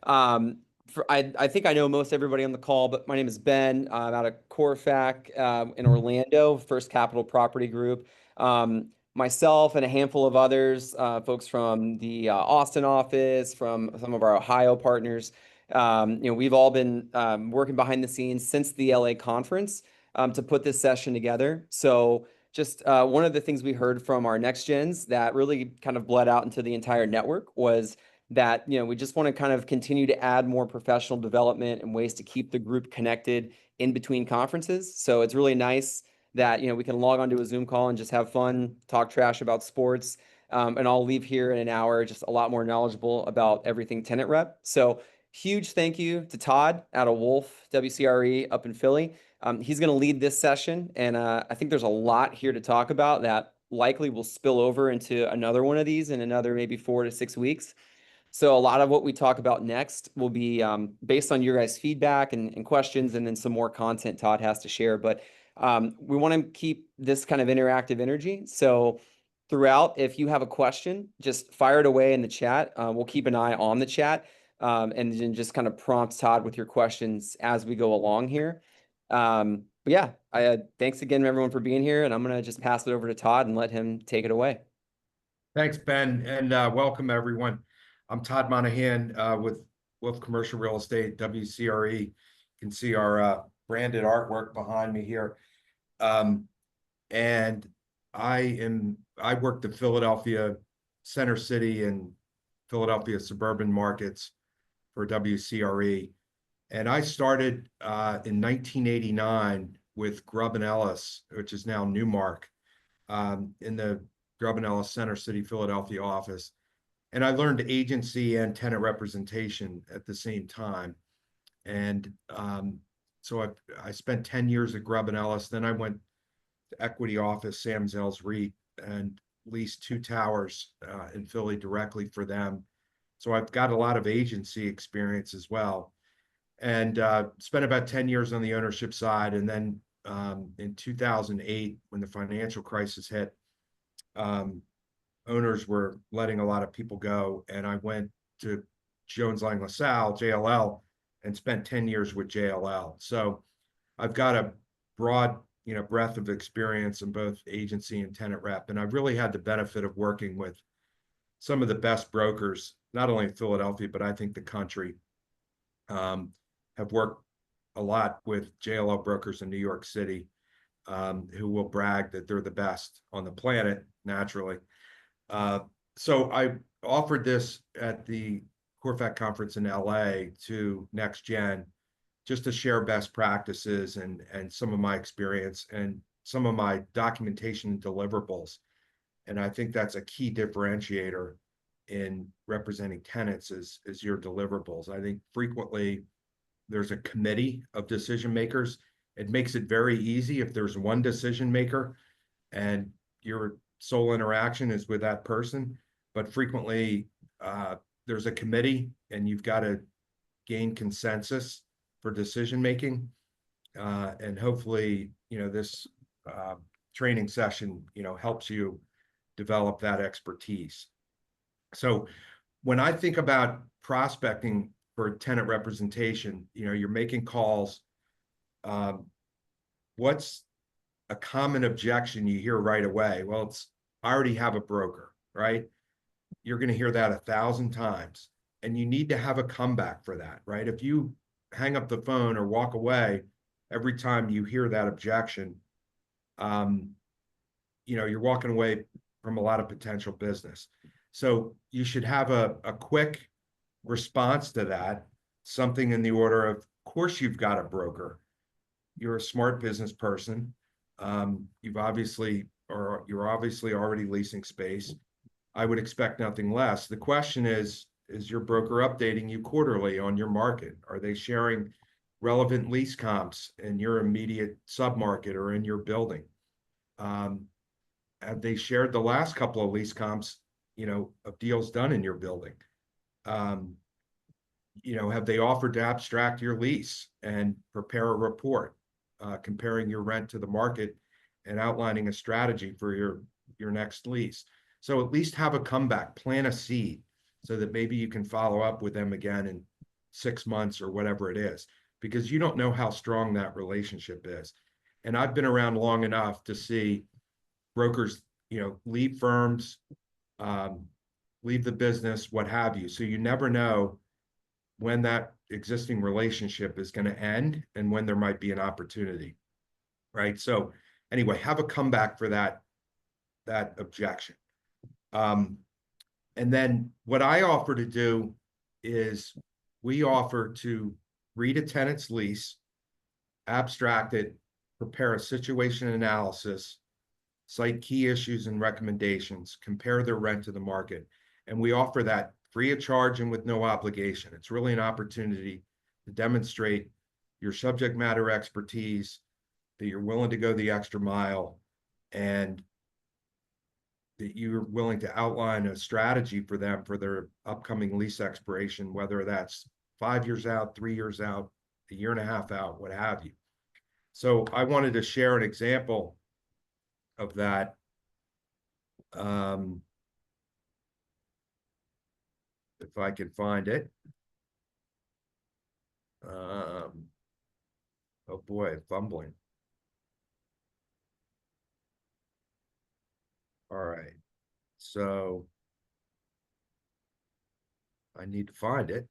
I think I know most everybody on the call, but my name is Ben. I'm out of CORFAC in Orlando, First Capital Property Group. Myself and a handful of others, folks from the Austin office, from some of our Ohio partners. We've all been working behind the scenes since the LA conference to put this session together. So just one of the things we heard from our next gens that really kind of bled out into the entire network was that we just want to kind of continue to add more professional development and ways to keep the group connected in between conferences. So it's really nice that we can log onto a Zoom call and just have fun, talk trash about sports, and I'll leave here in an hour just a lot more knowledgeable about everything tenant rep. So huge thank you to Todd out of Wolf WCRE up in Philly. He's going to lead this session, and I think there's a lot here to talk about that likely will spill over into another one of these in another maybe 4 to 6 weeks. So a lot of what we talk about next will be based on your guys' feedback and questions, and then some more content Todd has to share. But we want to keep this kind of interactive energy. So throughout, if you have a question, just fire it away in the chat. We'll keep an eye on the chat and then just kind of prompt Todd with your questions as we go along here. But yeah, thanks again, everyone, for being here. And I'm going to just pass it over to Todd and let him take it away. Thanks, Ben, and welcome, everyone. I'm Todd Monahan with Wolf Commercial Real Estate, WCRE. You can see our branded artwork behind me here. And I work the Philadelphia Center City and Philadelphia suburban markets for WCRE. And I started in 1989 with Grubb & Ellis, which is now Newmark, in the Grubb & Ellis Center City, Philadelphia office. And I learned agency and tenant representation at the same time. And so I spent 10 years at Grubb & Ellis. Then I went to equity office, Sam Zell's REIT, and leased 2 towers in Philly directly for them. So I've got a lot of agency experience as well. And spent about 10 years on the ownership side. And then in 2008, when the financial crisis hit, owners were letting a lot of people go, and I went to Jones Lang LaSalle, JLL, and spent 10 years with JLL. So I've got a broad, breadth of experience in both agency and tenant rep, and I've really had the benefit of working with some of the best brokers, not only in Philadelphia, but I think the country. Have worked a lot with JLL brokers in New York City, who will brag that they're the best on the planet, naturally. So I offered this at the CORFAC conference in LA to Next Gen, just to share best practices and some of my experience and some of my documentation and deliverables. And I think that's a key differentiator in representing tenants is your deliverables. I think frequently there's a committee of decision makers. It makes it very easy if there's one decision maker and your sole interaction is with that person. But frequently there's a committee and you've got to gain consensus for decision making. And hopefully, this training session, helps you develop that expertise. So when I think about prospecting for tenant representation, you're making calls. What's a common objection you hear right away? Well, it's, I already have a broker, right? You're going to hear that 1,000 times, and you need to have a comeback for that, right? If you hang up the phone or walk away every time you hear that objection, you're walking away from a lot of potential business. So you should have a quick response to that, something in the order of course you've got a broker. You're a smart business person. You're obviously already leasing space. I would expect nothing less. The question is your broker updating you quarterly on your market? Are they sharing relevant lease comps in your immediate submarket or in your building? Have they shared the last couple of lease comps, of deals done in your building? Have they offered to abstract your lease and prepare a report comparing your rent to the market and outlining a strategy for your next lease? So at least have a comeback, plant a seed so that maybe you can follow up with them again 6 months or whatever it is, because you don't know how strong that relationship is. And I've been around long enough to see brokers, leave firms, leave the business, what have you. So you never know when that existing relationship is going to end and when there might be an opportunity, right? So anyway, have a comeback for that objection. And then what I offer to do is we offer to read a tenant's lease, abstract it, prepare a situation analysis, cite key issues and recommendations, compare their rent to the market. And we offer that free of charge and with no obligation. It's really an opportunity to demonstrate your subject matter expertise, that you're willing to go the extra mile, and that you're willing to outline a strategy for them for their upcoming lease expiration, whether that's 5 years out, 3 years out, a year and a half out, what have you. So I wanted to share an example of that. If I can find it. Oh boy, fumbling. All right. So I need to find it.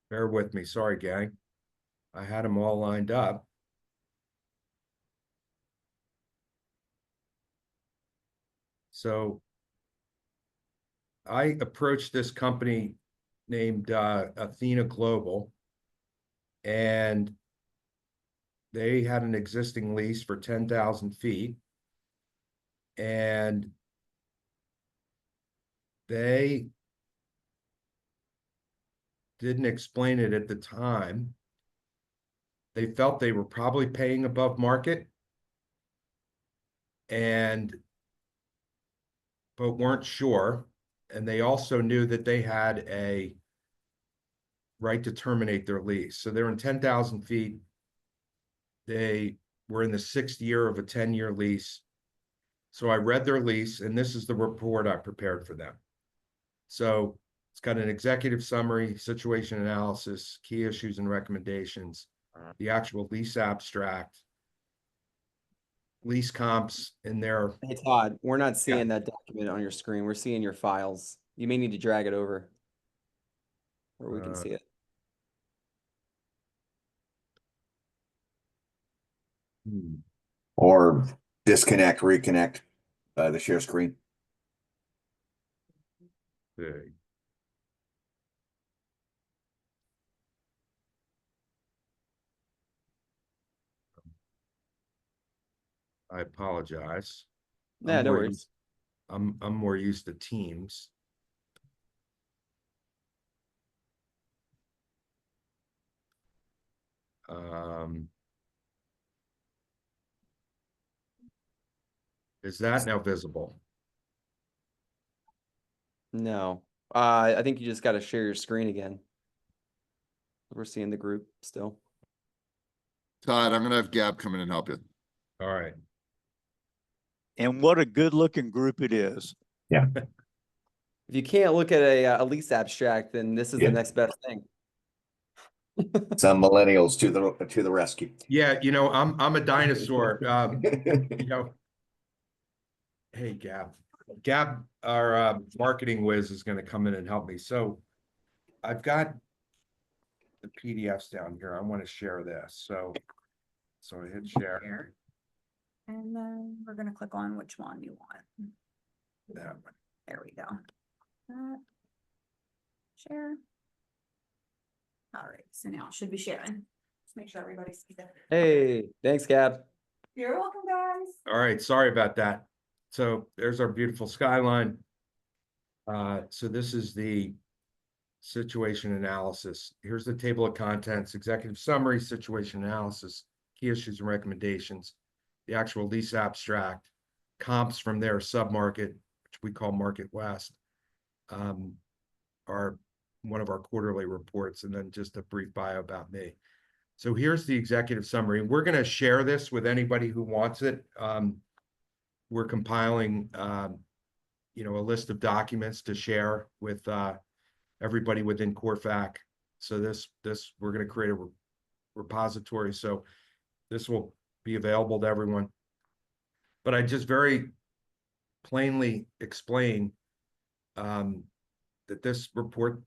Bear with me. Sorry, gang. I had them all lined up. So I approached this company named Athena Global, and they had an existing lease for 10,000 feet. And they didn't explain it at the time. They felt they were probably paying above market, but weren't sure. And they also knew that they had a right to terminate their lease. So they're in 10,000 feet. They were in the 6th year of a 10-year lease. So I read their lease, and this is the report I prepared for them. So it's got an executive summary, situation analysis, key issues and recommendations, the actual lease abstract, lease comps in there. Hey, Todd, we're not seeing that document on your screen. We're seeing your files. You may need to drag it over where we can see it. Or disconnect, reconnect the share screen. Okay. I apologize. Yeah, no worries. I'm more used to Teams. Is that now visible? No. I think you just got to share your screen again. We're seeing the group still. Todd, I'm going to have Gab come in and help you. All right. And what a good looking group it is. Yeah. If you can't look at a lease abstract, then this is Yeah. the next best thing. Some millennials to the rescue. Yeah, I'm a dinosaur. Hey, Gab, our marketing whiz is going to come in and help me. So I've got the PDFs down here. I want to share this. So I hit share. Here. And then we're gonna click on which one you want. That one. There we go. Share. All right, so now it should be sharing. Just make sure everybody sees it. Hey, thanks, Gab. You're welcome, guys. All right, sorry about that. So there's our beautiful skyline. So this is the situation analysis. Here's the table of contents, executive summary, situation analysis, key issues and recommendations, the actual lease abstract, comps from their submarket, which we call Market West, are one of our quarterly reports, and then just a brief bio about me. So here's the executive summary. We're going to share this with anybody who wants it. we're compiling, you know, a list of documents to share with everybody within CORFAC. So we're going to create a repository. So this will be available to everyone. But I just very plainly explain that this report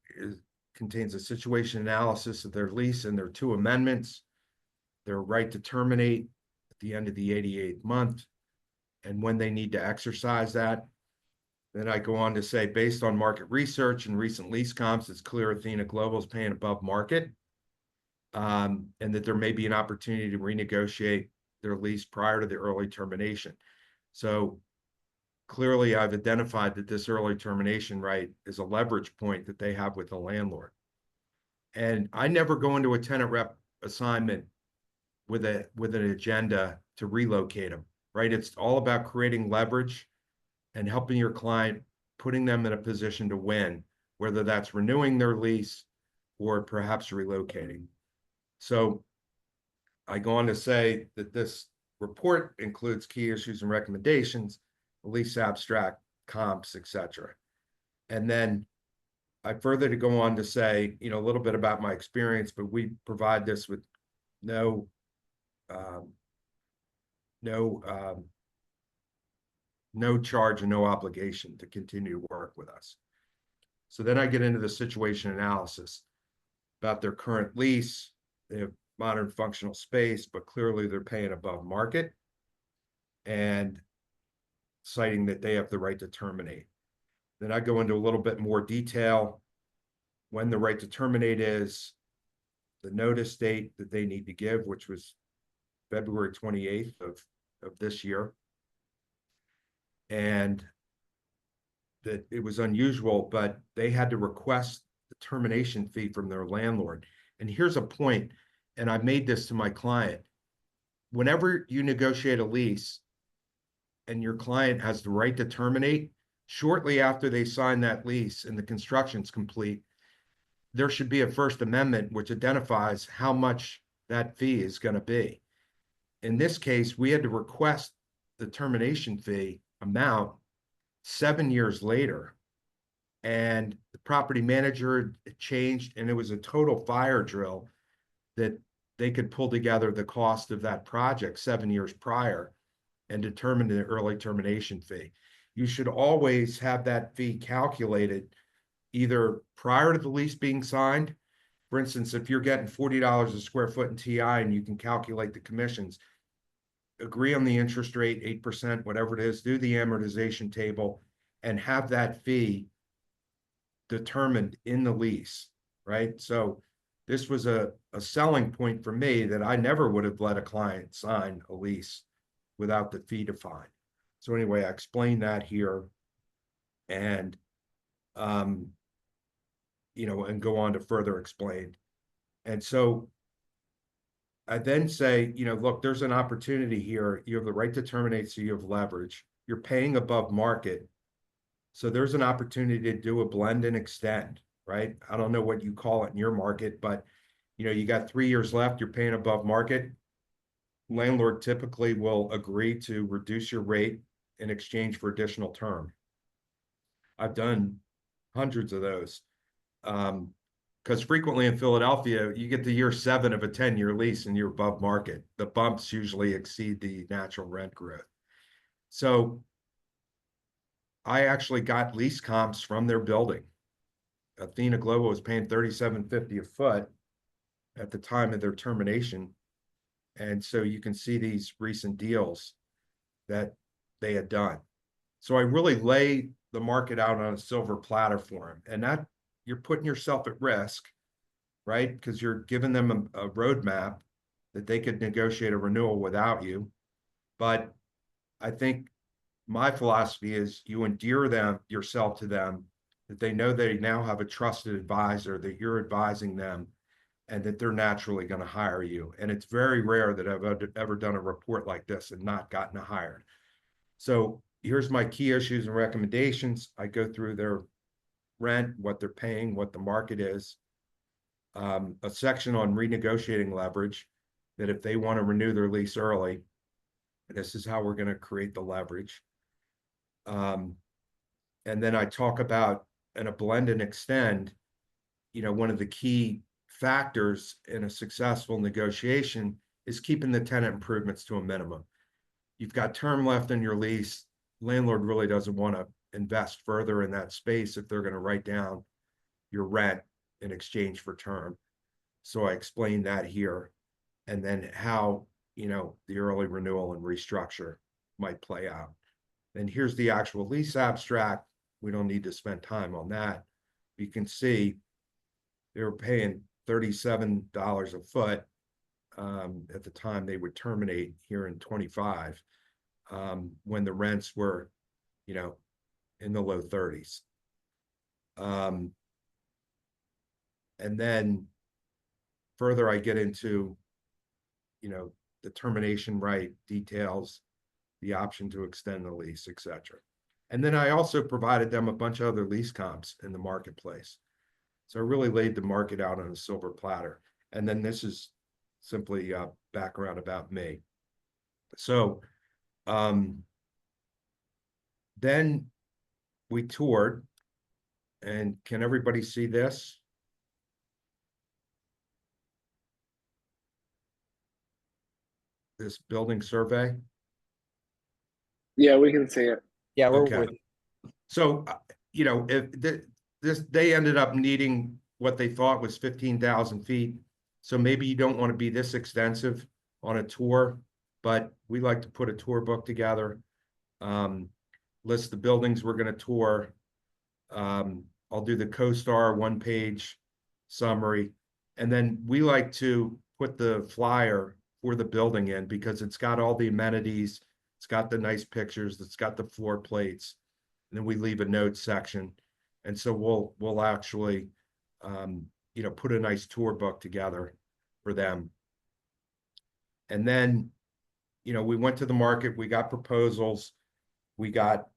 contains a situation analysis of their lease and their 2 amendments, their right to terminate at the end of the 88th month, and when they need to exercise that. Then I go on to say, based on market research and recent lease comps, it's clear Athena Global is paying above market, and that there may be an opportunity to renegotiate their lease prior to the early termination. So clearly, I've identified that this early termination right is a leverage point that they have with the landlord. And I never go into a tenant rep assignment with an agenda to relocate them, right? It's all about creating leverage and helping your client, putting them in a position to win, whether that's renewing their lease or perhaps relocating. So I go on to say that this report includes key issues and recommendations, lease abstract, comps, etc. And then I further to go on to say, you know, a little bit about my experience, but we provide this with no charge and no obligation to continue to work with us. So then I get into the situation analysis about their current lease. They have modern functional space, but clearly they're paying above market, and citing that they have the right to terminate. Then I go into a little bit more detail when the right to terminate is, the notice date that they need to give, which was February 28th of this year, and that it was unusual, but they had to request the termination fee from their landlord. And here's a point, and I made this to my client. Whenever you negotiate a lease and your client has the right to terminate, shortly after they sign that lease and the construction's complete, there should be a First Amendment which identifies how much that fee is going to be. In this case, we had to request the termination fee amount 7 years later, and the property manager changed, and it was a total fire drill that they could pull together the cost of that project 7 years prior and determine the early termination fee. You should always have that fee calculated either prior to the lease being signed. For instance, if you're getting $40 a square foot in TI and you can calculate the commissions, agree on the interest rate, 8%, whatever it is, do the amortization table, and have that fee determined in the lease, right? So this was a selling point for me, that I never would have let a client sign a lease without the fee defined. So anyway, I explained that here, and you know, and go on to further explain. And so I then say, you know, look, there's an opportunity here. You have the right to terminate, so you have leverage. You're paying above market, so there's an opportunity to do a blend and extend, right? I don't know what you call it in your market, but you know, you got 3 years left, you're paying above market. Landlord typically will agree to reduce your rate in exchange for additional term. I've done hundreds of those. Because frequently in Philadelphia, you get to year 7 of a 10-year lease and you're above market. The bumps usually exceed the natural rent growth. So I actually got lease comps from their building. Athena Global was paying $37.50 a foot at the time of their termination. And so you can see these recent deals that they had done. So I really lay the market out on a silver platter for them. And that, you're putting yourself at risk, right? Because you're giving them a roadmap that they could negotiate a renewal without you. But I think my philosophy is you endear yourself to them, that they know they now have a trusted advisor, that you're advising them, and that they're naturally going to hire you. And it's very rare that I've ever done a report like this and not gotten hired. So here's my key issues and recommendations. I go through their rent, what they're paying, what the market is. A section on renegotiating leverage, that if they want to renew their lease early, this is how we're going to create the leverage. And then I talk about in a blend and extend, one of the key factors in a successful negotiation is keeping the tenant improvements to a minimum. You've got term left in your lease. Landlord really doesn't want to invest further in that space if they're going to write down your rent in exchange for term. So I explained that here, and then how, the early renewal and restructure might play out. And here's the actual lease abstract. We don't need to spend time on that. You can see they were paying $37 a foot at the time they would terminate here in 25, when the rents were, in the low 30s. And then further, I get into, the termination right details, the option to extend the lease, etc. And then I also provided them a bunch of other lease comps in the marketplace. So I really laid the market out on a silver platter. And then this is simply background about me. So then we toured, and can everybody see this? This building survey? Yeah, we can see it. Yeah, we're Okay. with, So, if they ended up needing what they thought was 15,000 feet. So maybe you don't want to be this extensive on a tour, but we like to put a tour book together. List the buildings we're going to tour. I'll do the CoStar 1-page summary. And then we like to put the flyer for the building in because it's got all the amenities. It's got the nice pictures. It's got the floor plates. And then we leave a notes section. And so we'll actually, put a nice tour book together for them. And then, we went to the market, we got proposals, we got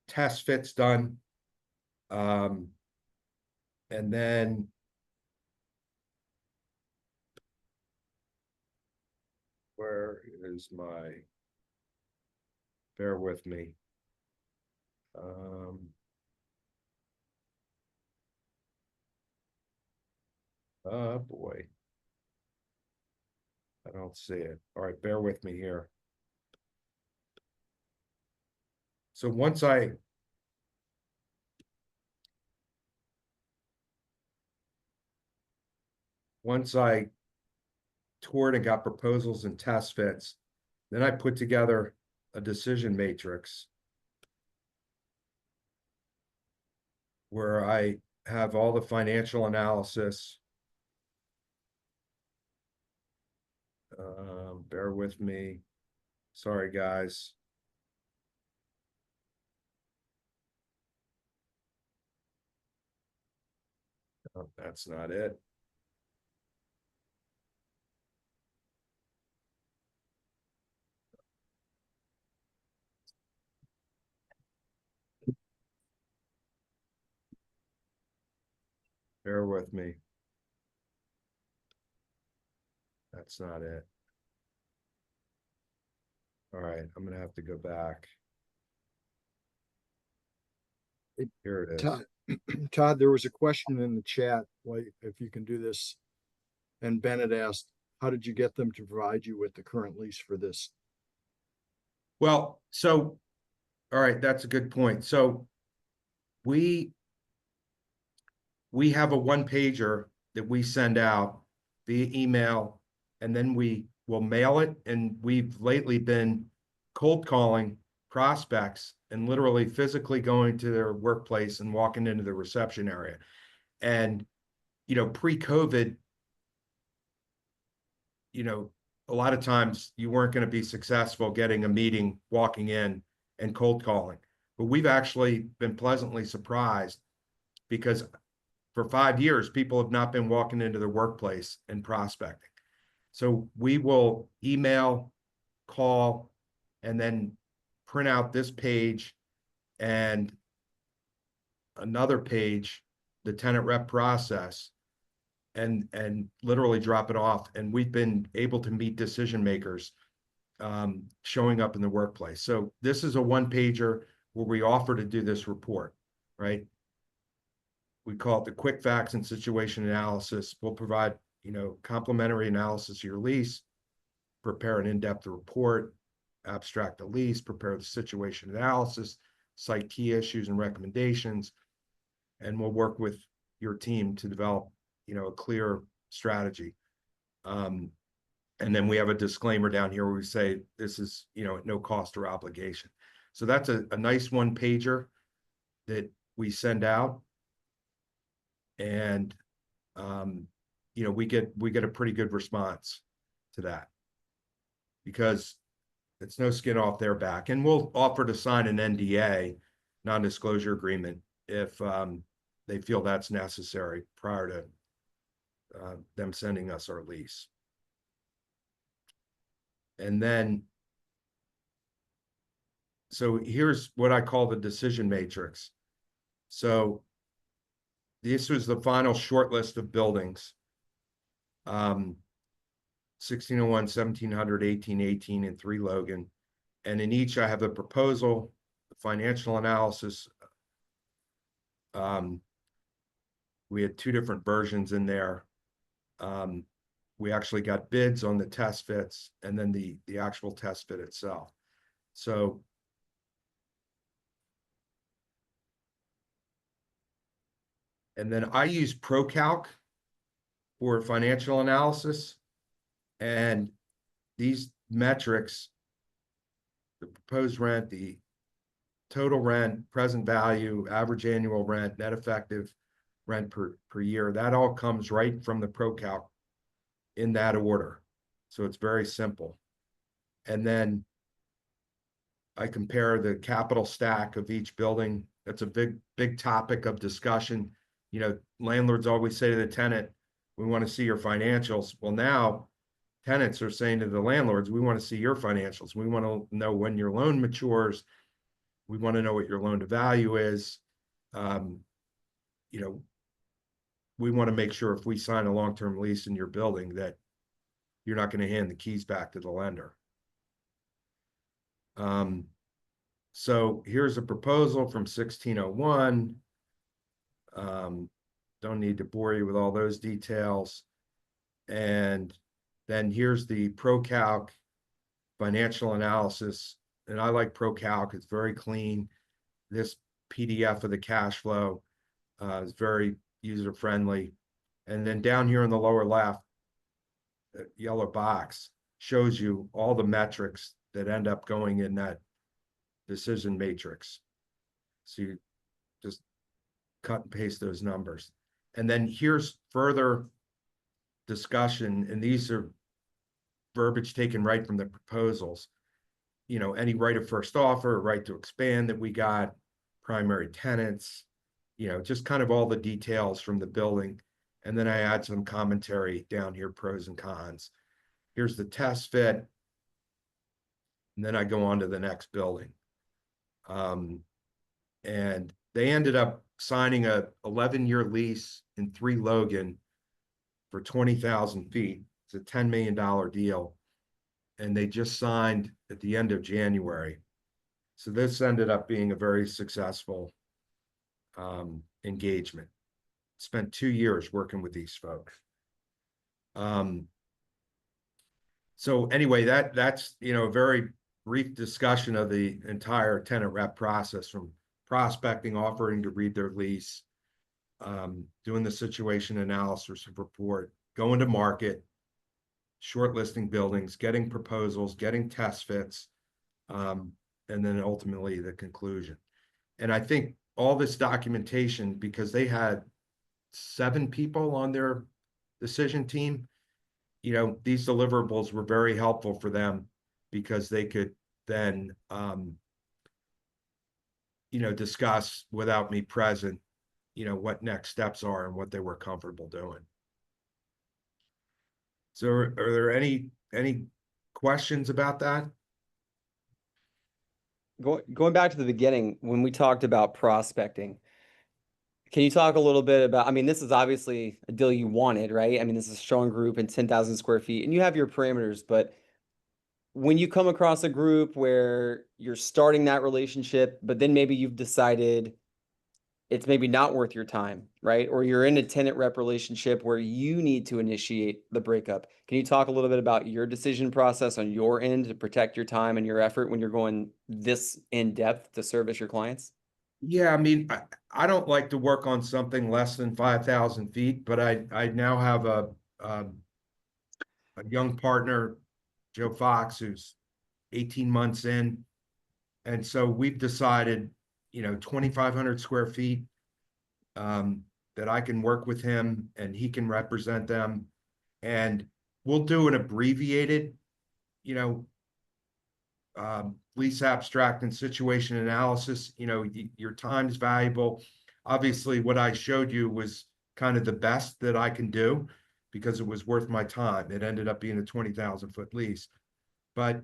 test fits done. And then where is my, bear with me. Oh boy. I don't see it. All right, bear with me here. So once I toured and got proposals and test fits, then I put together a decision matrix where I have all the financial analysis. Bear with me. Sorry, guys. Oh, that's not it. Bear with me. That's not it. All right, I'm gonna have to go back. Here it is. Todd, Todd, there was a question in the chat, like if you can do this. And Bennett asked, how did you get them to provide you with the current lease for this? Well, so, all right, that's a good point. So we have a 1-pager that we send out via email, and then we will mail it. And we've lately been cold calling prospects and literally physically going to their workplace and walking into the reception area. And, pre-COVID, a lot of times you weren't going to be successful getting a meeting, walking in and cold calling. But we've actually been pleasantly surprised because for 5 years, people have not been walking into their workplace and prospecting. So we will email, call, and then print out this page and another page, the tenant rep process, and literally drop it off. And we've been able to meet decision makers showing up in the workplace. So this is a one pager where we offer to do this report, right? We call it the quick facts and situation analysis. We'll provide, complimentary analysis of your lease, prepare an in-depth report, abstract the lease, prepare the situation analysis, cite key issues and recommendations, and we'll work with your team to develop, a clear strategy. And then we have a disclaimer down here where we say this is, at no cost or obligation. So that's a nice one pager that we send out. And, we get a pretty good response to that because it's no skin off their back. And we'll offer to sign an NDA, non-disclosure agreement, if they feel that's necessary prior to them sending us our lease. And then, so here's what I call the decision matrix. So this was the final short list of buildings. 1601, 1700, 1818, and 3 Logan. And in each, I have a proposal, the financial analysis. We had 2 different versions in there. We actually got bids on the test fits and then the actual test fit itself. So and then I use ProCalc for financial analysis, and these metrics, the proposed rent, the total rent, present value, average annual rent, net effective rent per year, that all comes right from the ProCalc in that order. So it's very simple. And then I compare the capital stack of each building. That's a big topic of discussion. Landlords always say to the tenant, we want to see your financials. Well, now tenants are saying to the landlords, we want to see your financials. We want to know when your loan matures. We want to know what your loan to value is. We want to make sure if we sign a long-term lease in your building that you're not going to hand the keys back to the lender. So here's a proposal from 1601. Don't need to bore you with all those details. And then here's the ProCalc financial analysis. And I like ProCalc, it's very clean. This PDF of the cash flow is very user-friendly. And then down here in the lower left, the yellow box shows you all the metrics that end up going in that decision matrix. So you just cut and paste those numbers. And then here's further discussion, and these are verbiage taken right from the proposals. Any right of first offer, right to expand that we got, primary tenants, just kind of all the details from the building. And then I add some commentary down here, pros and cons. Here's the test fit. And then I go on to the next building. And they ended up signing a 11-year lease in 3 Logan for 20,000 feet. It's a $10 million deal. And they just signed at the end of January. So this ended up being a very successful engagement. Spent 2 years working with these folks. So anyway, that's a very brief discussion of the entire tenant rep process, from prospecting, offering to read their lease, doing the situation analysis report, going to market, shortlisting buildings, getting proposals, getting test fits, and then ultimately the conclusion. And I think all this documentation, because they had 7 people on their decision team, these deliverables were very helpful for them because they could then, discuss without me present, what next steps are and what they were comfortable doing. So are there any questions about that? Going back to the beginning, when we talked about prospecting, can you talk a little bit about, this is obviously a deal you wanted, right? This is a strong group and 10,000 square feet, and you have your parameters, but when you come across a group where you're starting that relationship, but then maybe you've decided it's maybe not worth your time, right? Or you're in a tenant rep relationship where you need to initiate the breakup. Can you talk a little bit about your decision process on your end to protect your time and your effort when you're going this in depth to service your clients? Yeah, I mean, I don't like to work on something less than 5,000 feet, but I now have a young partner, Joe Fox, who's 18 months in. And so we've decided, 2,500 square feet, that I can work with him and he can represent them. And we'll do an abbreviated, you know, lease abstract and situation analysis. Your time's valuable. Obviously, what I showed you was kind of the best that I can do because it was worth my time. It ended up being a 20,000 foot lease. But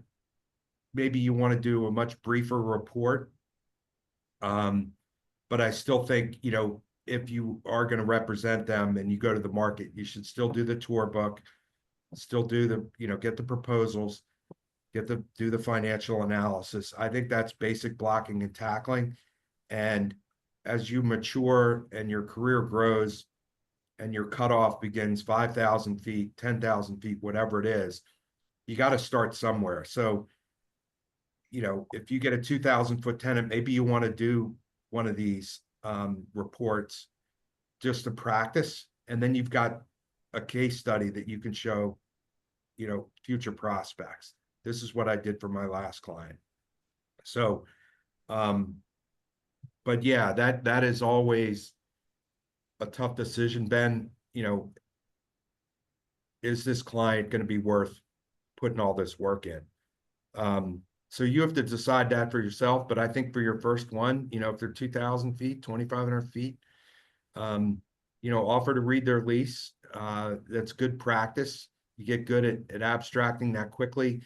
maybe you want to do a much briefer report. But I still think, if you are going to represent them and you go to the market, you should still do the tour book, still do get the proposals, do the financial analysis. I think that's basic blocking and tackling. And as you mature and your career grows and your cutoff begins 5,000 feet, 10,000 feet, whatever it is, you got to start somewhere. So, if you get a 2,000 foot tenant, maybe you want to do one of these reports just to practice. And then you've got a case study that you can show, future prospects. This is what I did for my last client. So, but yeah, that is always a tough decision, Ben. Is this client going to be worth putting all this work in? So you have to decide that for yourself. But I think for your first one, if they're 2,000 feet, 2,500 feet, offer to read their lease. That's good practice. You get good at abstracting that quickly.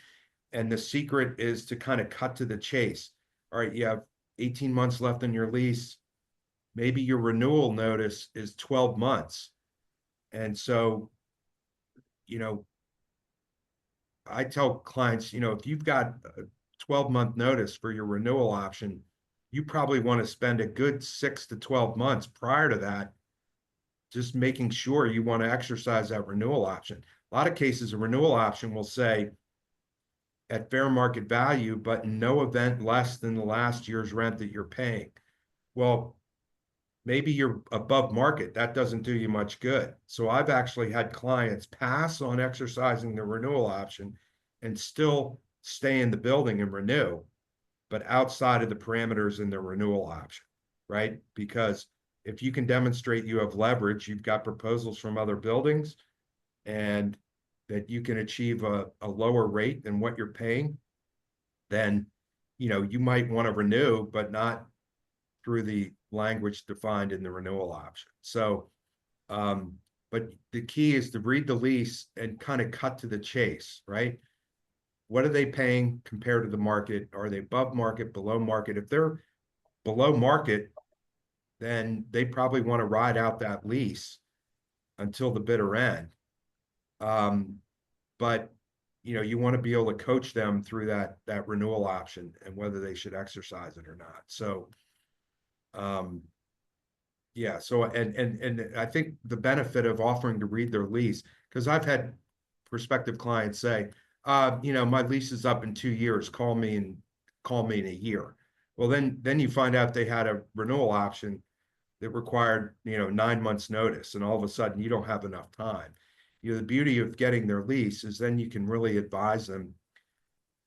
And the secret is to kind of cut to the chase. All right, you have 18 months left on your lease. Maybe your renewal notice is 12 months. And so, I tell clients, if you've got a 12-month notice for your renewal option, you probably want to spend a good 6 to 12 months prior to that, just making sure you want to exercise that renewal option. A lot of cases, a renewal option will say at fair market value, but in no event less than the last year's rent that you're paying. Well, maybe you're above market. That doesn't do you much good. So I've actually had clients pass on exercising the renewal option and still stay in the building and renew, but outside of the parameters in the renewal option, right? Because if you can demonstrate you have leverage, you've got proposals from other buildings, and that you can achieve a lower rate than what you're paying, then, you might want to renew, but not through the language defined in the renewal option. So, but the key is to read the lease and kind of cut to the chase, right? What are they paying compared to the market? Are they above market, below market? If they're below market, then they probably want to ride out that lease until the bitter end. But you want to be able to coach them through that renewal option and whether they should exercise it or not. So, yeah. So, and I think the benefit of offering to read their lease, because I've had prospective clients say, my lease is up in 2 years. Call me in a year. Well, then you find out they had a renewal option that required, 9 months notice, and all of a sudden you don't have enough time. The beauty of getting their lease is then you can really advise them,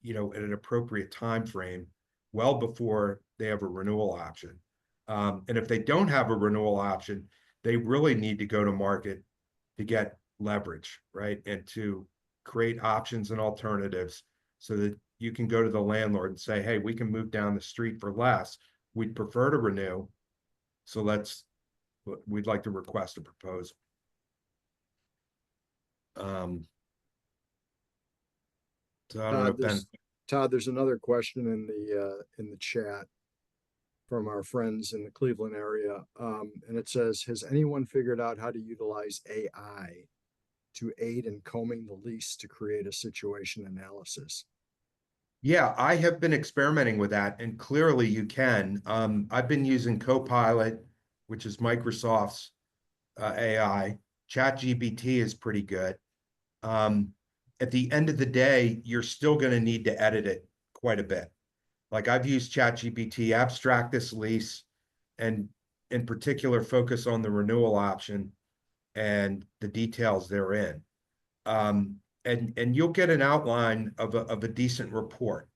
at an appropriate time frame, well before they have a renewal option. And if they don't have a renewal option, they really need to go to market to get leverage, right? And to create options and alternatives so that you can go to the landlord and say, hey, we can move down the street for less. We'd prefer to renew. So we'd like to request a proposal. So I don't know if Ben. Todd, there's another question in the chat from our friends in the Cleveland area. And it says, has anyone figured out how to utilize AI to aid in combing the lease to create a situation analysis? Yeah, I have been experimenting with that, and clearly you can. I've been using Copilot, which is Microsoft's AI. ChatGPT is pretty good. Um, at the end of the day, you're still going to need to edit it quite a bit. Like I've used ChatGPT, abstract this lease, and in particular focus on the renewal option and the details therein. And you'll get an outline of a decent report.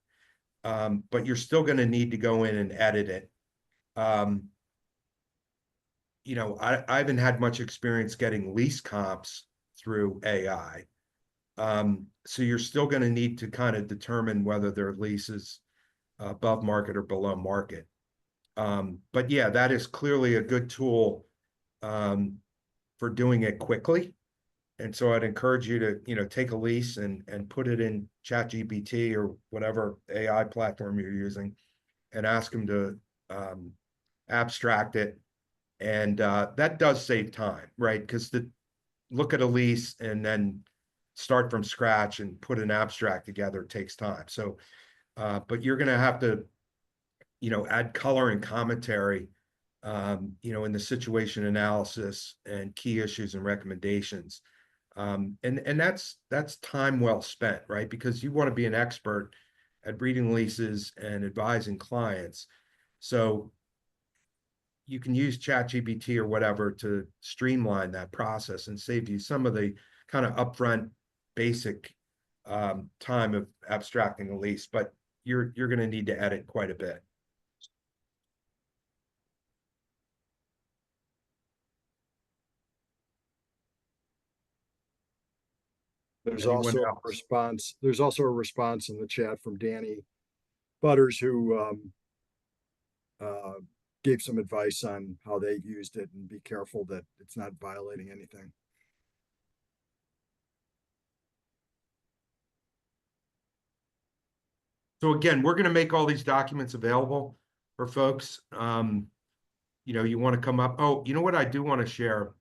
But you're still going to need to go in and edit it. You know, I haven't had much experience getting lease comps through AI. So you're still going to need to kind of determine whether their lease is above market or below market. But yeah, that is clearly a good tool for doing it quickly. And so I'd encourage you to, you know, take a lease and put it in ChatGPT or whatever AI platform you're using and ask them to abstract it. And that does save time, right? Because to look at a lease and then start from scratch and put an abstract together takes time. So, but you're going to have to, you know, add color and commentary, you know, in the situation analysis and key issues and recommendations. And that's time well spent, right? Because you want to be an expert at reading leases and advising clients. So you can use ChatGPT or whatever to streamline that process and save you some of the kind of upfront basic time of abstracting a lease, but you're going to need to edit quite a bit. There's Anyone also a else? response. There's also a response in the chat from Danny Butters, who uh, gave some advice on how they've used it and be careful that it's not violating anything. So again, we're going to make all these documents available for folks. You know, you want to come up. Oh, you know what I do want to share?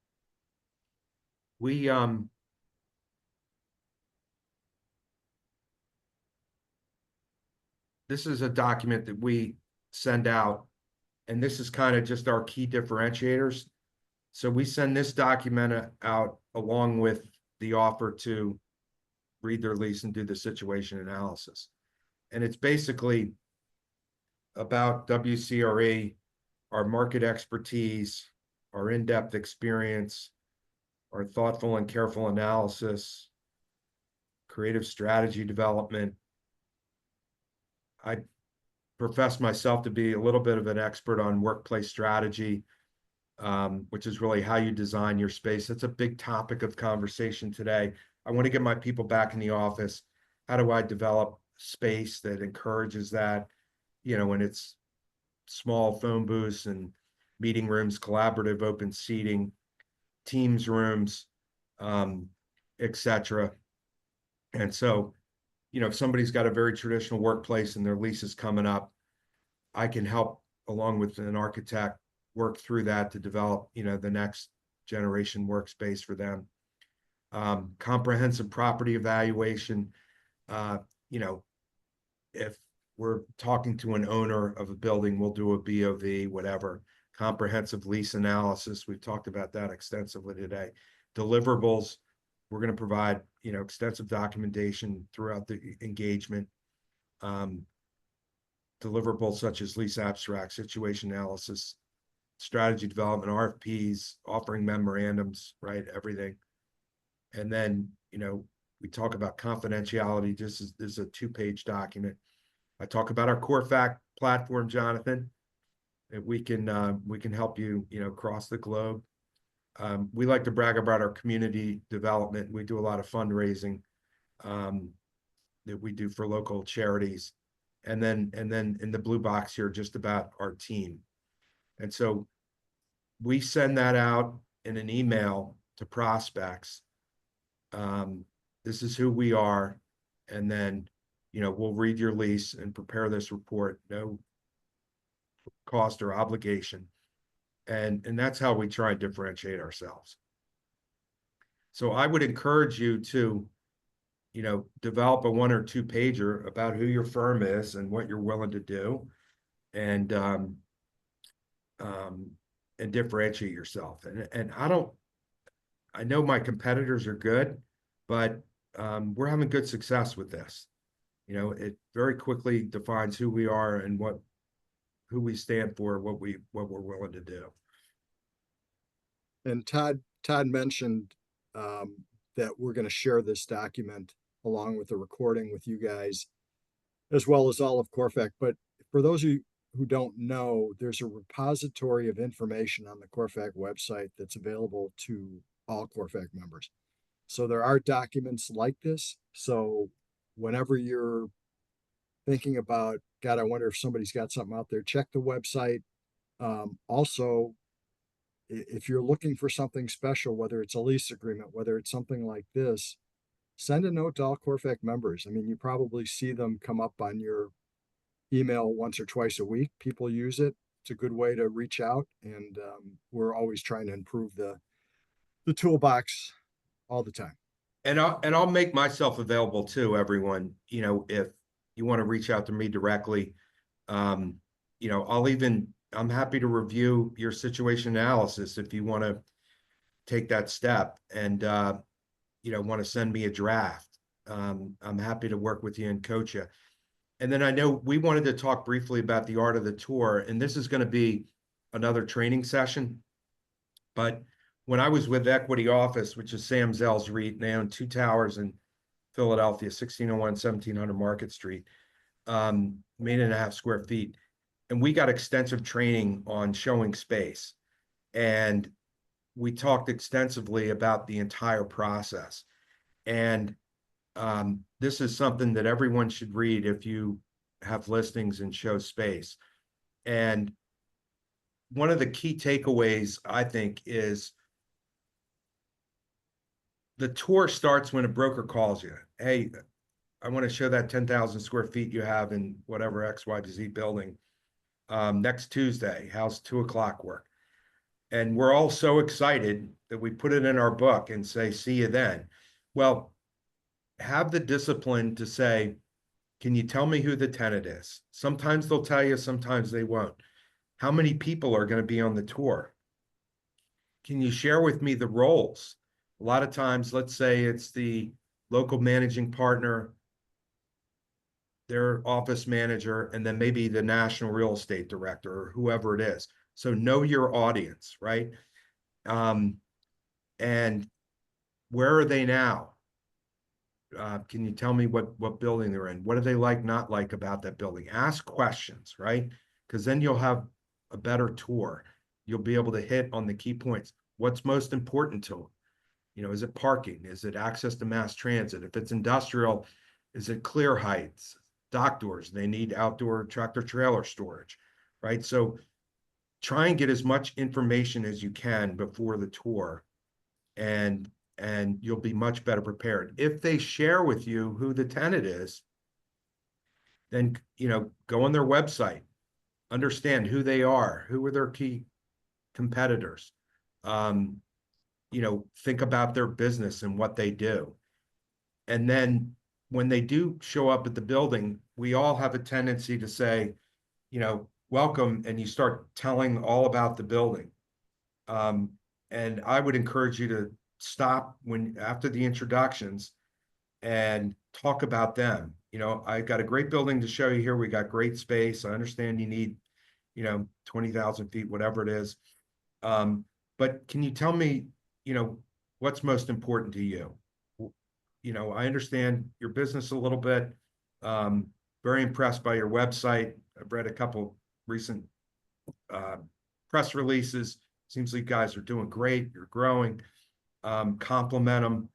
We this is a document that we send out, and this is kind of just our key differentiators. So we send this document out along with the offer to read their lease and do the situation analysis. And it's basically about WCRE, our market expertise, our in-depth experience, our thoughtful and careful analysis, creative strategy development. I profess myself to be a little bit of an expert on workplace strategy, which is really how you design your space. It's a big topic of conversation today. I want to get my people back in the office. How do I develop space that encourages that, you know, when it's small phone booths and meeting rooms, collaborative open seating, Teams rooms, etc. And so, you know, if somebody's got a very traditional workplace and their lease is coming up, I can help along with an architect work through that to develop, you know, the next generation workspace for them. Comprehensive property evaluation. You know, if we're talking to an owner of a building, we'll do a BOV, whatever. Comprehensive lease analysis. We've talked about that extensively today. Deliverables. We're going to provide, you know, extensive documentation throughout the engagement. Deliverables such as lease abstract, situation analysis, strategy development, RFPs, offering memorandums, right? Everything. And then, you know, we talk about confidentiality. This is a 2-page document. I talk about our CORFAC platform, Jonathan. And we can help you, you know, across the globe. We like to brag about our community development. We do a lot of fundraising that we do for local charities. And then in the blue box here, just about our team. And so we send that out in an email to prospects. This is who we are. And then, you know, we'll read your lease and prepare this report, no cost or obligation. And that's how we try and differentiate ourselves. So I would encourage you to develop a 1 or 2 pager about who your firm is and what you're willing to do, and differentiate yourself. And I know my competitors are good, but we're having good success with this. It very quickly defines who we are and who we stand for, what we're willing to do. And Todd mentioned that we're going to share this document along with the recording with you guys, as well as all of CORFAC. But for those of you who don't know, there's a repository of information on the CORFAC website that's available to all CORFAC members. So there are documents like this. So whenever you're thinking about, God, I wonder if somebody's got something out there, check the website. Also, if you're looking for something special, whether it's a lease agreement, whether it's something like this, send a note to all CORFAC members. I mean, you probably see them come up on your email once or twice a week. People use it. It's a good way to reach out, and we're always trying to improve the toolbox all the time. And I'll make myself available too, everyone. If you want to reach out to me directly, I'm happy to review your situation analysis if you want to take that step and want to send me a draft. I'm happy to work with you and coach you. And then I know we wanted to talk briefly about the art of the tour, and this is going to be another training session. But when I was with Equity Office, which is Sam Zell's REIT, and they own 2 towers in Philadelphia, 1601, 1700 Market Street, 1.5 square feet. And we got extensive training on showing space. And we talked extensively about the entire process. And this is something that everyone should read if you have listings and show space. And one of the key takeaways, I think, is the tour starts when a broker calls you. Hey, I want to show that 10,000 square feet you have in whatever XYZ building next Tuesday. How's 2 o'clock work? And we're all so excited that we put it in our book and say, see you then. Well, have the discipline to say, can you tell me who the tenant is? Sometimes they'll tell you, sometimes they won't. How many people are going to be on the tour? Can you share with me the roles? A lot of times, let's say it's the local managing partner, their office manager, and then maybe the national real estate director or whoever it is. So know your audience, right? And where are they now? Can you tell me what building they're in? What do they like, not like about that building? Ask questions, right? Because then you'll have a better tour. You'll be able to hit on the key points. What's most important to them? Is it parking? Is it access to mass transit? If it's industrial, is it clear heights? Dock doors, they need outdoor tractor trailer storage, right? So try and get as much information as you can before the tour, and you'll be much better prepared. If they share with you who the tenant is, then, go on their website, understand who they are, who are their key competitors. Think about their business and what they do. And then when they do show up at the building, we all have a tendency to say, welcome, and you start telling all about the building. And I would encourage you to stop after the introductions and talk about them. I got a great building to show you here. We got great space. I understand you need, 20,000 feet, whatever it is. But can you tell me, what's most important to you? I understand your business a little bit. Very impressed by your website. I've read a couple recent press releases. Seems like you guys are doing great. You're growing. Compliment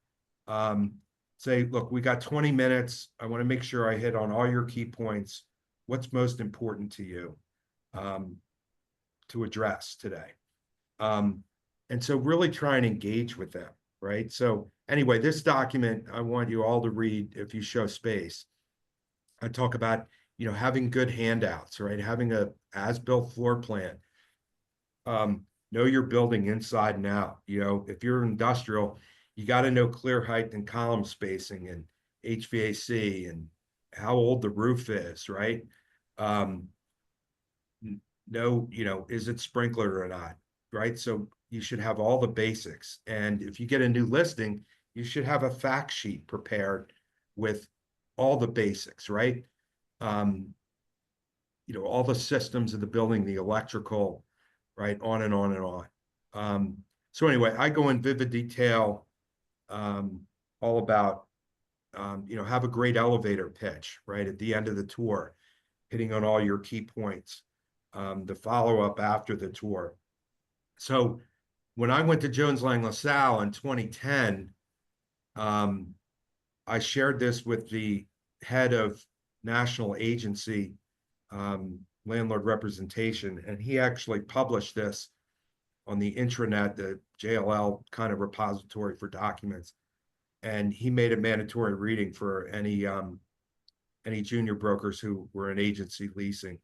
them. Say, look, we got 20 minutes. I want to make sure I hit on all your key points. What's most important to you to address today? And so really try and engage with them, right? So anyway, this document, I want you all to read if you show space. I talk about, having good handouts, right? Having a as-built floor plan. Know your building inside and out. If you're industrial, you got to know clear height and column spacing and HVAC and how old the roof is, right? No, is it sprinklered or not, right? So you should have all the basics. And if you get a new listing, you should have a fact sheet prepared with all the basics, right? All the systems of the building, the electrical, right? On and on and on. So anyway, I go in vivid detail, all about, have a great elevator pitch, right? At the end of the tour, hitting on all your key points, the follow-up after the tour. So when I went to Jones Lang LaSalle in 2010, I shared this with the head of national agency, landlord representation, and he actually published this on the intranet, the JLL kind of repository for documents. And he made it mandatory reading for any junior brokers who were in agency leasing.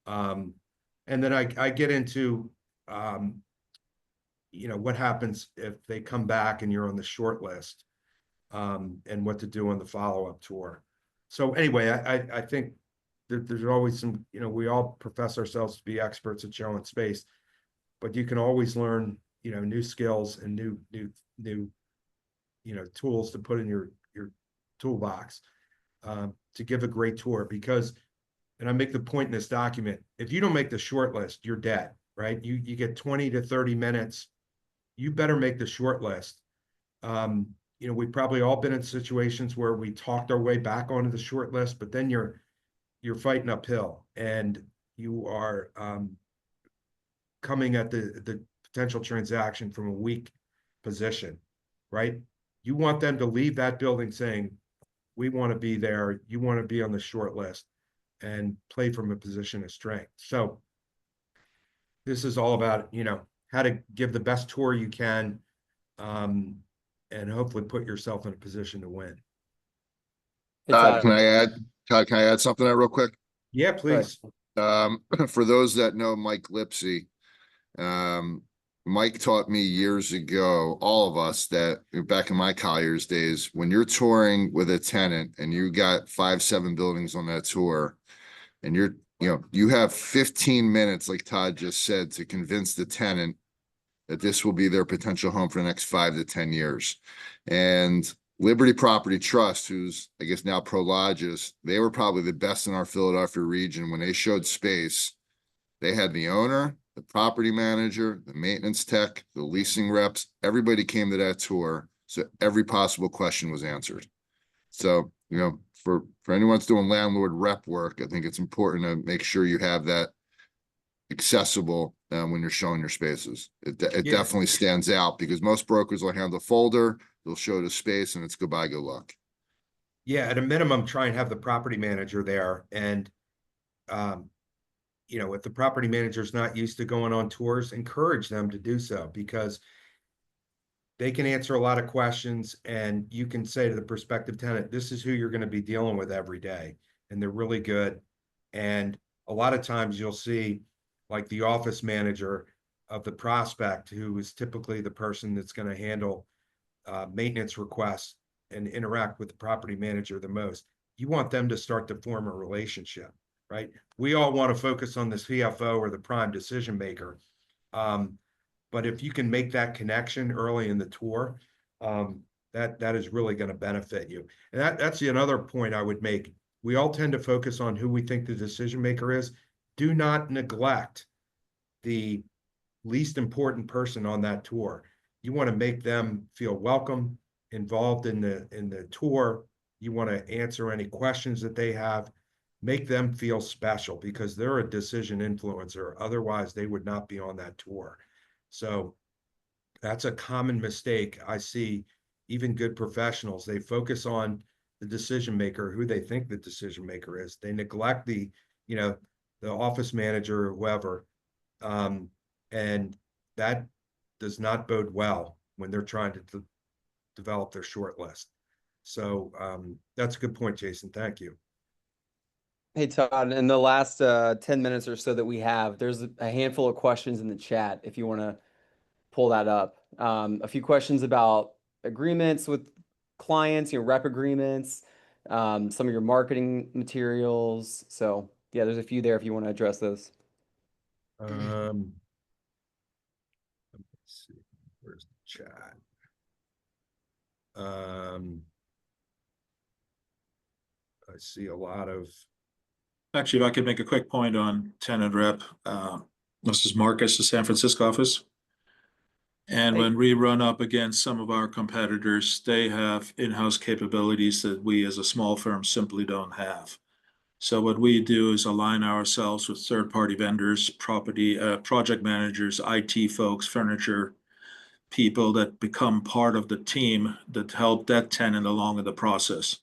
And then I get into, what happens if they come back and you're on the short list, and what to do on the follow-up tour. So anyway, I think that there's always some, we all profess ourselves to be experts at showing space, but you can always learn, new skills and new tools to put in your toolbox, to give a great tour. Because, and I make the point in this document, if you don't make the short list, you're dead, right? You get 20 to 30 minutes. You better make the short list. We've probably all been in situations where we talked our way back onto the short list, but then you're fighting uphill, and you are coming at the potential transaction from a weak position, right? You want them to leave that building saying, we want to be there, you want to be on the short list, and play from a position of strength. So this is all about, how to give the best tour you can, and hopefully put yourself in a position to win. Hey, Todd, Todd. Todd, can I add something real quick? Yeah, please. For those that know Mike Lipsy, Mike taught me years ago, all of us, that back in my Colliers days, when you're touring with a tenant and you got 5-7 buildings on that tour, and you have 15 minutes, like Todd just said, to convince the tenant that this will be their potential home for the next 5 to 10 years. And Liberty Property Trust, who's, I guess, now Prologis, they were probably the best in our Philadelphia region. When they showed space, they had the owner, the property manager, the maintenance tech, the leasing reps, everybody came to that tour. So every possible question was answered. So, for anyone that's doing landlord rep work, I think it's important to make sure you have that accessible when you're showing your spaces. It definitely stands out, because most brokers will hand the folder, they'll show the space, and it's goodbye, good luck. Yeah, at a minimum, try and have the property manager there. And, if the property manager is not used to going on tours, encourage them to do so, because they can answer a lot of questions, and you can say to the prospective tenant, this is who you're going to be dealing with every day. And they're really good. And a lot of times you'll see, like, the office manager of the prospect, who is typically the person that's going to handle maintenance requests and interact with the property manager the most. You want them to start to form a relationship, right? We all want to focus on the CFO or the prime decision maker. But if you can make that connection early in the tour, that is really going to benefit you. And that's another point I would make. We all tend to focus on who we think the decision maker is. Do not neglect the least important person on that tour. You want to make them feel welcome, involved in the tour. You want to answer any questions that they have. Make them feel special, because they're a decision influencer. Otherwise, they would not be on that tour. So that's a common mistake I see. Even good professionals, they focus on the decision maker, who they think the decision maker is. They neglect the office manager or whoever. And that does not bode well when they're trying to develop their short list. So that's a good point, Jason. Thank you. Hey, Todd, in the last 10 minutes or so that we have, there's a handful of questions in the chat if you want to pull that up. A few questions about agreements with clients, rep agreements, some of your marketing materials. So yeah, there's a few there if you want to address those. Let's see, where's the chat? I see a lot of. Actually, if I could make a quick point on tenant rep, this is Marcus, the San Francisco office. And Hey. when we run up against some of our competitors, they have in-house capabilities that we as a small firm simply don't have. So what we do is align ourselves with third-party vendors, project managers, IT folks, furniture people that become part of the team that help that tenant along in the process.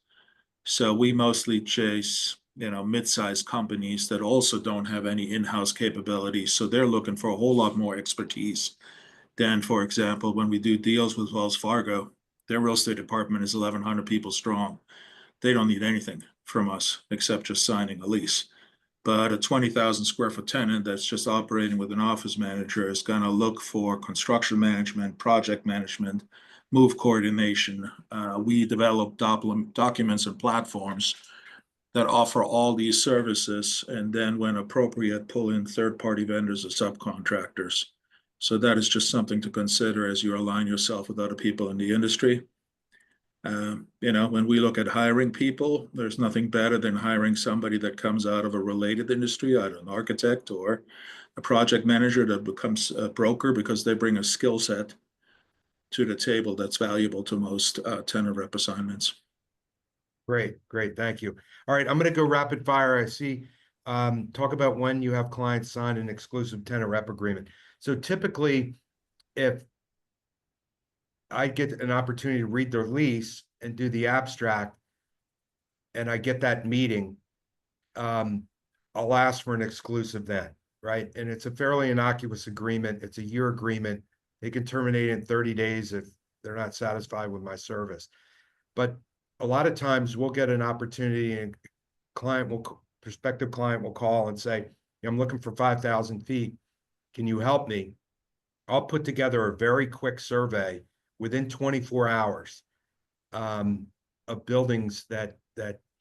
So we mostly chase, mid-sized companies that also don't have any in-house capabilities. So they're looking for a whole lot more expertise than, for example, when we do deals with Wells Fargo, their real estate department is 1,100 people strong. They don't need anything from us except just signing a lease. But a 20,000 square foot tenant that's just operating with an office manager is going to look for construction management, project management, move coordination. We develop documents and platforms that offer all these services, and then when appropriate, pull in third-party vendors or subcontractors. So that is just something to consider as you align yourself with other people in the industry. When we look at hiring people, there's nothing better than hiring somebody that comes out of a related industry, either an architect or a project manager that becomes a broker, because they bring a skill set to the table that's valuable to most tenant rep assignments. Great, thank you. All right, I'm going to go rapid fire. I see, talk about when you have clients sign an exclusive tenant rep agreement. So typically, if I get an opportunity to read their lease and do the abstract, and I get that meeting, I'll ask for an exclusive then, right? And it's a fairly innocuous agreement. It's a year agreement. They can terminate in 30 days if they're not satisfied with my service. But a lot of times we'll get an opportunity and prospective client will call and say, I'm looking for 5,000 feet. Can you help me? I'll put together a very quick survey within 24 hours of buildings that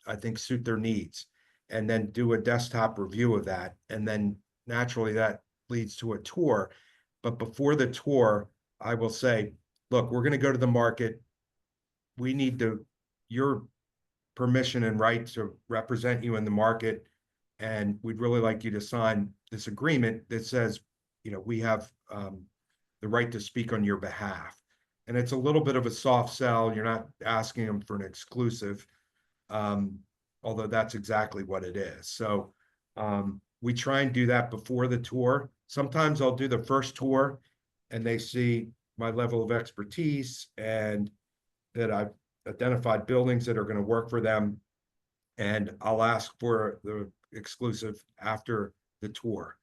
I think suit their needs, and then do a desktop review of that. And then naturally that leads to a tour. But before the tour, I will say, look, we're going to go to the market. We need your permission and right to represent you in the market. And we'd really like you to sign this agreement that says, we have the right to speak on your behalf. And it's a little bit of a soft sell. You're not asking them for an exclusive, although that's exactly what it is. So we try and do that before the tour. Sometimes I'll do the first tour and they see my level of expertise and that I've identified buildings that are going to work for them. And I'll ask for the exclusive after the tour.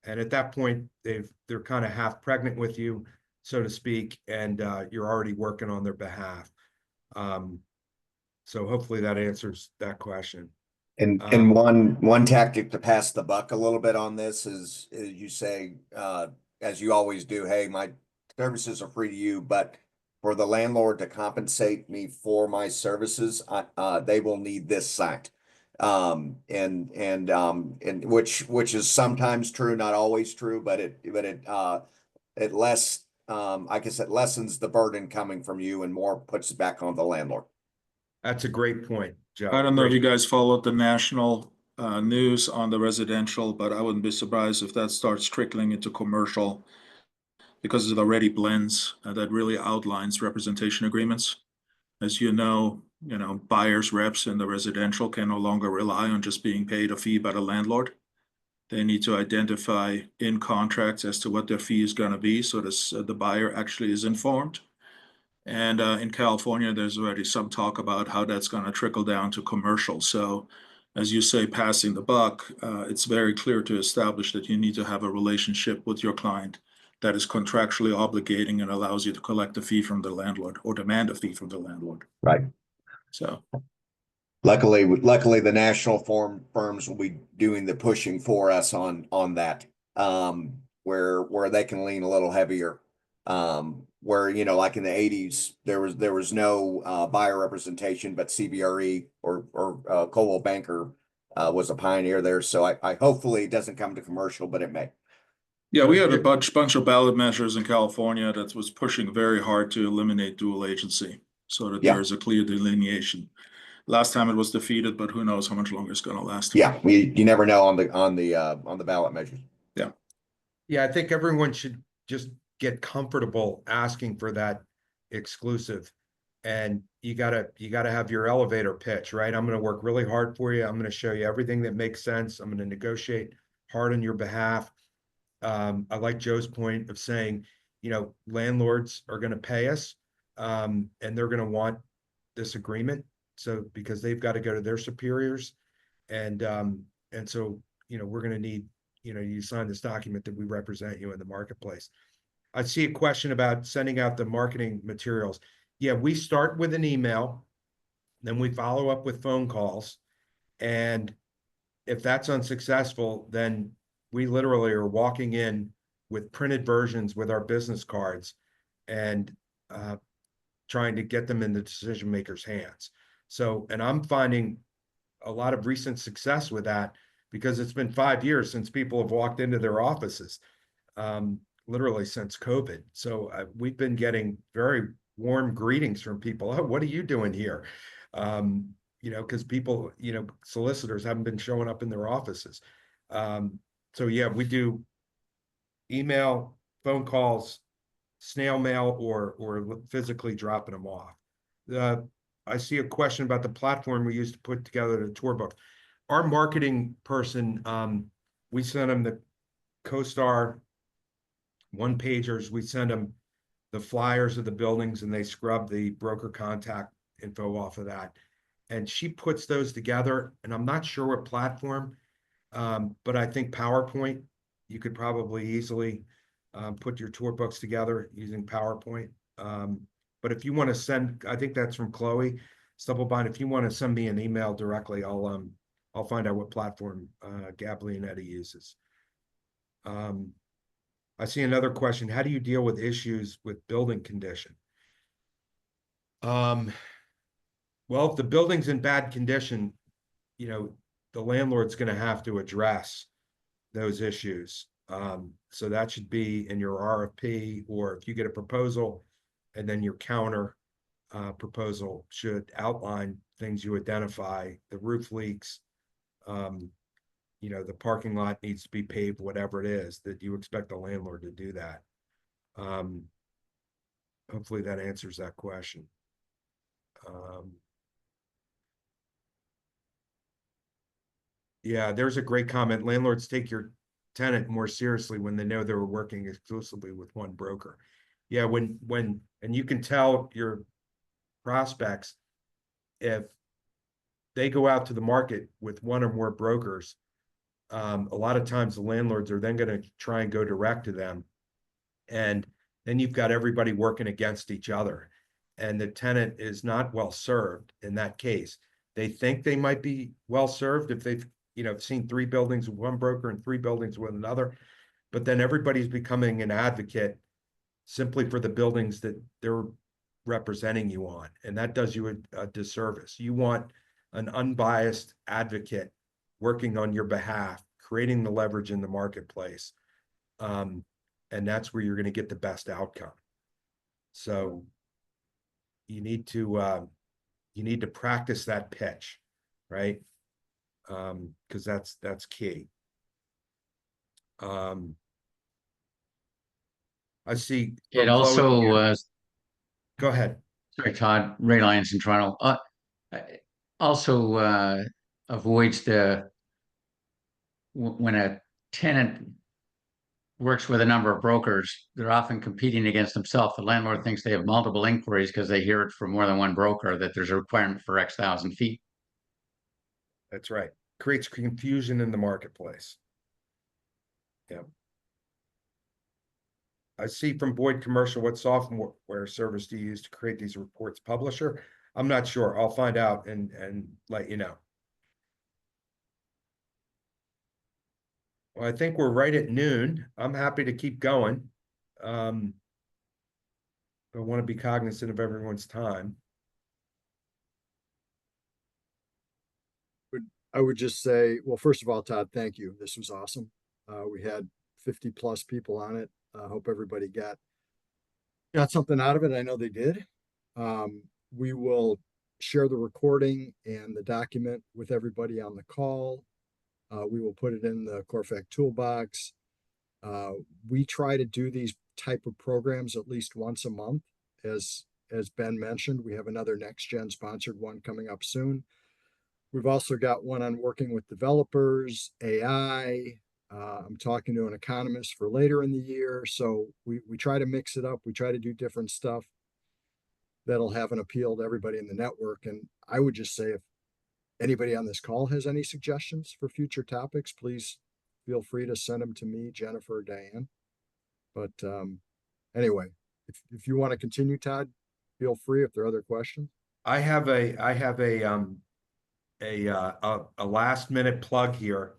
And at that point, they're kind of half pregnant with you, so to speak, and you're already working on their behalf. So hopefully that answers that question. And one tactic to pass the buck a little bit on this is you say, as you always do, hey, my services are free to you, but for the landlord to compensate me for my services, they will need this signed. And which is sometimes true, not always true, but it less, I guess it lessens the burden coming from you and more puts it back on the landlord. That's a great point, Joe. I don't know if you guys followed the national news on the residential, but I wouldn't be surprised if that starts trickling into commercial, because it already blends that really outlines representation agreements. As you know, buyers reps in the residential can no longer rely on just being paid a fee by the landlord. They need to identify in contracts as to what their fee is going to be, so the buyer actually is informed. And in California, there's already some talk about how that's going to trickle down to commercial. So as you say, passing the buck, it's very clear to establish that you need to have a relationship with your client that is contractually obligating and allows you to collect a fee from the landlord or demand a fee from the landlord. Right. So luckily the national firms will be doing the pushing for us on that, where they can lean a little heavier Where, you know, like in the 80s, there was no buyer representation, but CBRE or Coldwell Banker was a pioneer there. So I hopefully it doesn't come to commercial, but it may. Yeah, we had a bunch of ballot measures in California that was pushing very hard to eliminate dual agency so that Yeah. there is a clear delineation. Last time it was defeated, but who knows how much longer it's going to last. Yeah, you never know on the ballot measures. Yeah, I think everyone should just get comfortable asking for that exclusive. And you gotta have your elevator pitch, right? I'm gonna work really hard for you. I'm gonna show you everything that makes sense. I'm gonna negotiate hard on your behalf. I like Joe's point of saying, you know, landlords are gonna pay us, and they're gonna want this agreement. So because they've got to go to their superiors, and so, you know, we're gonna need, you know, you sign this document that we represent you in the marketplace. I see a question about sending out the marketing materials. Yeah, we start with an email, then we follow up with phone calls. And if that's unsuccessful, then we literally are walking in with printed versions with our business cards and trying to get them in the decision makers' hands. So, and I'm finding a lot of recent success with that because it's been 5 years since people have walked into their offices, literally since COVID. So we've been getting very warm greetings from people. Oh, what are you doing here? You know, because people, you know, solicitors haven't been showing up in their offices. So yeah, we do email, phone calls, snail mail, or physically dropping them off. I see a question about the platform we used to put together the tour book. Our marketing person, we sent them the CoStar one pagers. We send them the flyers of the buildings, and they scrub the broker contact info off of that. And she puts those together, and I'm not sure what platform, but I think PowerPoint, you could probably easily put your tour books together using PowerPoint. But if you want to send, I think that's from Chloe Stubblebine. If you want to send me an email directly, I'll find out what platform Gablionetti uses. I see another question. How do you deal with issues with building condition? Well, if the building's in bad condition, you know, the landlord's going to have to address those issues. So that should be in your RFP, or if you get a proposal, and then your counter proposal should outline things you identify. The roof leaks, you know, the parking lot needs to be paved, whatever it is, that you expect the landlord to do that. Hopefully that answers that question. Yeah, there's a great comment. Landlords take your tenant more seriously when they know they were working exclusively with one broker. Yeah, and you can tell your prospects if they go out to the market with one or more brokers, a lot of times the landlords are then going to try and go direct to them. And then you've got everybody working against each other. And the tenant is not well served in that case. They think they might be well served if they've, you know, seen 3 buildings with one broker and 3 buildings with another. But then everybody's becoming an advocate simply for the buildings that they're representing you on. And that does you a disservice. You want an unbiased advocate working on your behalf, creating the leverage in the marketplace. And that's where you're going to get the best outcome. So you need to practice that pitch, right? Because that's key. I see. It also, Go ahead. sorry, Todd, Ray Lyons in Toronto. Also avoids when a tenant works with a number of brokers, they're often competing against themselves. The landlord thinks they have multiple inquiries because they hear it from more than one broker that there's a requirement for X thousand feet. That's right. Creates confusion in the marketplace. Yeah. I see from Boyd Commercial, what software service do you use to create these reports? Publisher? I'm not sure. I'll find out and let you know. Well, I think we're right at noon. I'm happy to keep going. I want to be cognizant of everyone's time. I would just say, well, first of all, Todd, thank you. This was awesome. We had 50+ people on it. I hope everybody got something out of it. I know they did. We will share the recording and the document with everybody on the call. We will put it in the CORFAC toolbox. We try to do these type of programs at least once a month. As Ben mentioned, we have another next gen sponsored one coming up soon. We've also got one on working with developers, AI. I'm talking to an economist for later in the year. So we try to mix it up. We try to do different stuff that'll have an appeal to everybody in the network. And I would just say, if anybody on this call has any suggestions for future topics, please feel free to send them to me, Jennifer, or Diane. But anyway, if you want to continue, Todd, feel free if there are other questions. I have a last minute plug here.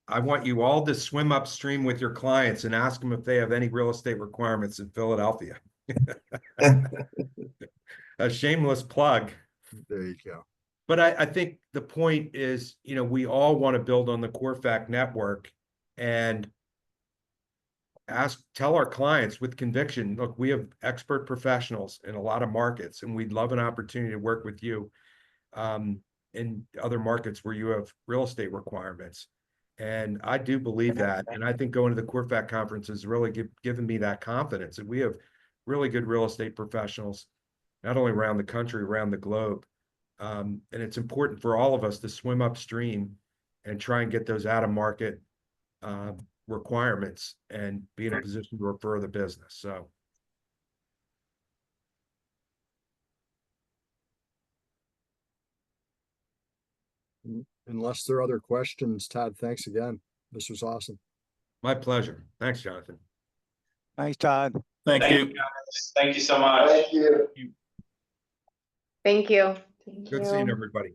I want you all to swim upstream with your clients and ask them if they have any real estate requirements in Philadelphia. A shameless plug. There you go. But I think the point is, we all want to build on the CORFAC network and tell our clients with conviction, look, we have expert professionals in a lot of markets, and we'd love an opportunity to work with you in other markets where you have real estate requirements. And I do believe that. And I think going to the CORFAC conference has really given me that confidence. And we have really good real estate professionals, not only around the country, around the globe. And it's important for all of us to swim upstream and try and get those out of market requirements and be in a position to refer the business. So. Unless there are other questions, Todd, thanks again. This was awesome. My pleasure. Thanks, Jonathan. Thanks, Todd. Thank you. Thank you so much. Thank you. Good seeing everybody.